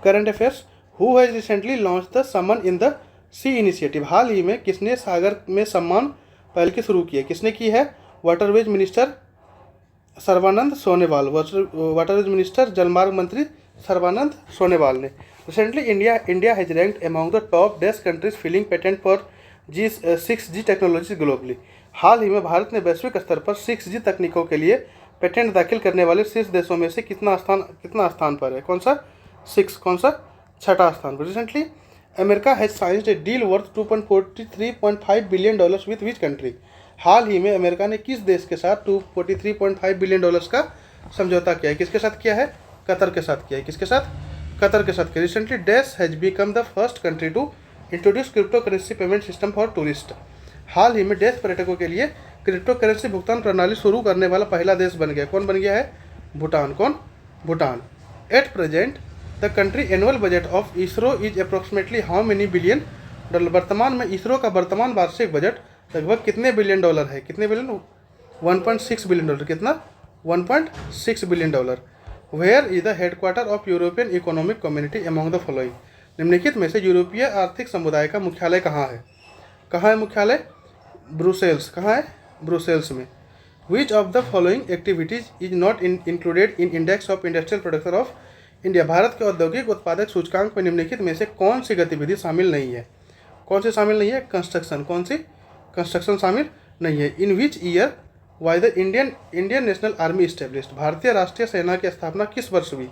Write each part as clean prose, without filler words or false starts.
Current affairs, who has recently launched the Samman in the sea initiative, हाल ही में किसने सागर में सम्मान पहल की शुरू की है, किसने की है, waterways minister Sarbananda Sonowal, waterways minister जलमार्ग मंत्री सर्बानंद सोनोवाल ने। Recently India has ranked among the top 10 countries filing patent for 6G technology globally, हाल ही में भारत ने वैश्विक स्तर पर 6G तकनीकों के लिए पेटेंट दाखिल करने वाले शीर्ष देशों में से कितना स्थान पर है, कौन सा, 6, कौन सा, 6ठा स्थान पर। Recently America has signed a deal worth $243.5 billion with which country, हाल ही में अमेरिका ने किस देश के साथ $243.5 बिलियन का समझौता किया है, किसके साथ किया है, कतर के साथ किया है, किसके साथ, कतर के साथ किया। Recently dash has become the first country to introduce crypto currency payment system for tourist, हाल ही में डैश पर्यटकों के लिए क्रिप्टो करेंसी भुगतान प्रणाली शुरू करने वाला पहला देश बन गया, कौन बन गया है, भूटान, कौन, Bhutan. At present the country annual budget of ISRO is approximately how many billion dollar, वर्तमान में इसरो का वर्तमान वार्षिक बजट लगभग कितने बिलियन डॉलर है, कितने बिलियन, 1.6 बिलियन डॉलर, कितना, 1.6 billion dollar. Where is the headquarter of European economic community among the following, निम्नलिखित में से यूरोपीय आर्थिक समुदाय का मुख्यालय कहाँ है, कहाँ है मुख्यालय, ब्रुसेल्स, कहाँ है, ब्रुसेल्स में। Which of the following activities is not included in index of industrial production of India, Bharat के औद्योगिक उत्पादक सूचकांक में निम्नलिखित में से कौन सी गतिविधि शामिल नहीं है, कौन सी शामिल नहीं है, कंस्ट्रक्शन, कौन सी, कंस्ट्रक्शन शामिल नहीं है। In which year why the Indian National Army established, भारतीय राष्ट्रीय सेना की स्थापना किस वर्ष हुई,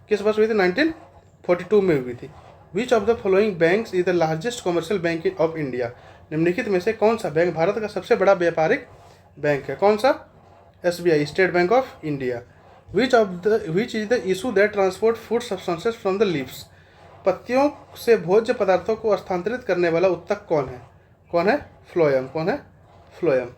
किस वर्ष हुई थी, 1942 में हुई थी। Which of the following banks is the largest commercial bank of India, निम्नलिखित में से कौन सा बैंक भारत का सबसे बड़ा व्यापारिक बैंक है, कौन सा, SBI, state bank of India. Which is the issue that transport food substances from the leaves, पत्तियों से भोज्य पदार्थों को स्थानांतरित करने वाला उत्तक कौन है, फ्लोएम, कौन है, फ्लोएम।